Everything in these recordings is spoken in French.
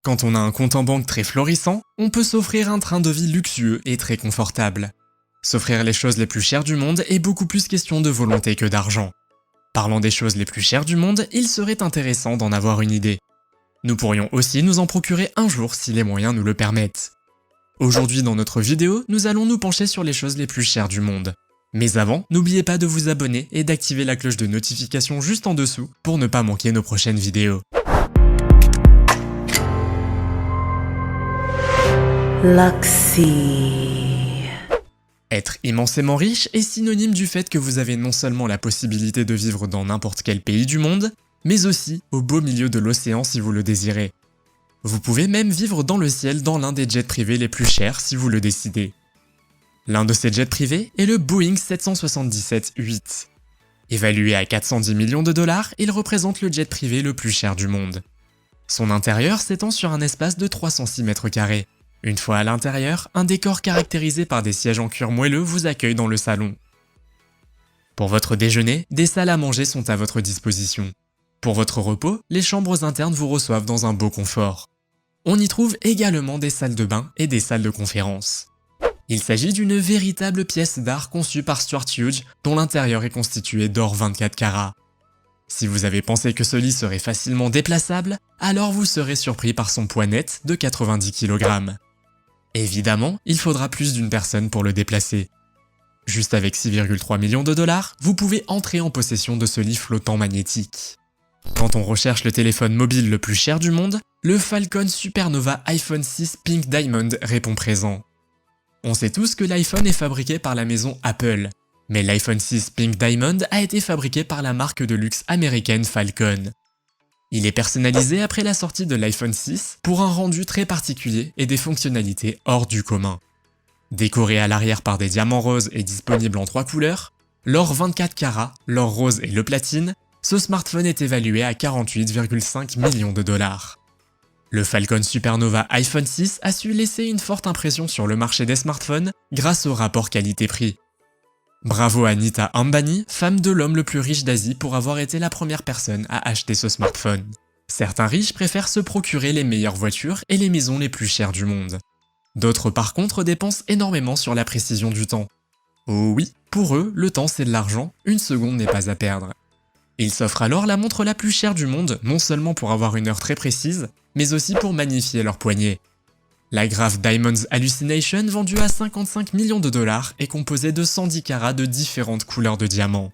Quand on a un compte en banque très florissant, on peut s'offrir un train de vie luxueux et très confortable. S'offrir les choses les plus chères du monde est beaucoup plus question de volonté que d'argent. Parlant des choses les plus chères du monde, il serait intéressant d'en avoir une idée. Nous pourrions aussi nous en procurer un jour si les moyens nous le permettent. Aujourd'hui dans notre vidéo, nous allons nous pencher sur les choses les plus chères du monde. Mais avant, n'oubliez pas de vous abonner et d'activer la cloche de notification juste en dessous pour ne pas manquer nos prochaines vidéos. Luxy. Être immensément riche est synonyme du fait que vous avez non seulement la possibilité de vivre dans n'importe quel pays du monde, mais aussi au beau milieu de l'océan si vous le désirez. Vous pouvez même vivre dans le ciel dans l'un des jets privés les plus chers si vous le décidez. L'un de ces jets privés est le Boeing 777-8. Évalué à 410 millions de dollars, il représente le jet privé le plus cher du monde. Son intérieur s'étend sur un espace de 306 mètres carrés. Une fois à l'intérieur, un décor caractérisé par des sièges en cuir moelleux vous accueille dans le salon. Pour votre déjeuner, des salles à manger sont à votre disposition. Pour votre repos, les chambres internes vous reçoivent dans un beau confort. On y trouve également des salles de bain et des salles de conférence. Il s'agit d'une véritable pièce d'art conçue par Stuart Hughes dont l'intérieur est constitué d'or 24 carats. Si vous avez pensé que ce lit serait facilement déplaçable, alors vous serez surpris par son poids net de 90 kg. Évidemment, il faudra plus d'une personne pour le déplacer. Juste avec 6,3 millions de dollars, vous pouvez entrer en possession de ce lit flottant magnétique. Quand on recherche le téléphone mobile le plus cher du monde, le Falcon Supernova iPhone 6 Pink Diamond répond présent. On sait tous que l'iPhone est fabriqué par la maison Apple, mais l'iPhone 6 Pink Diamond a été fabriqué par la marque de luxe américaine Falcon. Il est personnalisé après la sortie de l'iPhone 6 pour un rendu très particulier et des fonctionnalités hors du commun. Décoré à l'arrière par des diamants roses et disponible en 3 couleurs, l'or 24 carats, l'or rose et le platine, ce smartphone est évalué à 48,5 millions de dollars. Le Falcon Supernova iPhone 6 a su laisser une forte impression sur le marché des smartphones grâce au rapport qualité-prix. Bravo à Nita Ambani, femme de l'homme le plus riche d'Asie pour avoir été la première personne à acheter ce smartphone. Certains riches préfèrent se procurer les meilleures voitures et les maisons les plus chères du monde. D'autres par contre dépensent énormément sur la précision du temps. Oh oui, pour eux, le temps c'est de l'argent, une seconde n'est pas à perdre. Ils s'offrent alors la montre la plus chère du monde, non seulement pour avoir une heure très précise, mais aussi pour magnifier leur poignet. La Graf Diamonds Hallucination, vendue à 55 millions de dollars, est composée de 110 carats de différentes couleurs de diamants.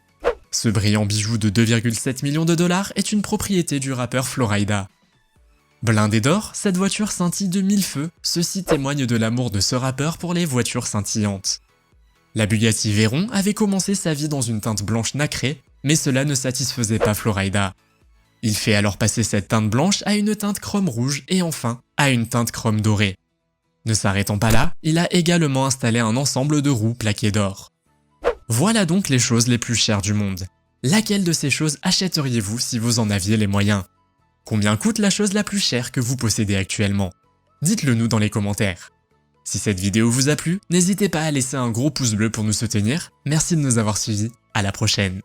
Ce brillant bijou de 2,7 millions de dollars est une propriété du rappeur Florida. Blindée d'or, cette voiture scintille de 1000 feux, ceci témoigne de l'amour de ce rappeur pour les voitures scintillantes. La Bugatti Veyron avait commencé sa vie dans une teinte blanche nacrée, mais cela ne satisfaisait pas Florida. Il fait alors passer cette teinte blanche à une teinte chrome rouge et enfin à une teinte chrome dorée. Ne s'arrêtant pas là, il a également installé un ensemble de roues plaquées d'or. Voilà donc les choses les plus chères du monde. Laquelle de ces choses achèteriez-vous si vous en aviez les moyens? Combien coûte la chose la plus chère que vous possédez actuellement? Dites-le nous dans les commentaires. Si cette vidéo vous a plu, n'hésitez pas à laisser un gros pouce bleu pour nous soutenir. Merci de nous avoir suivis, à la prochaine.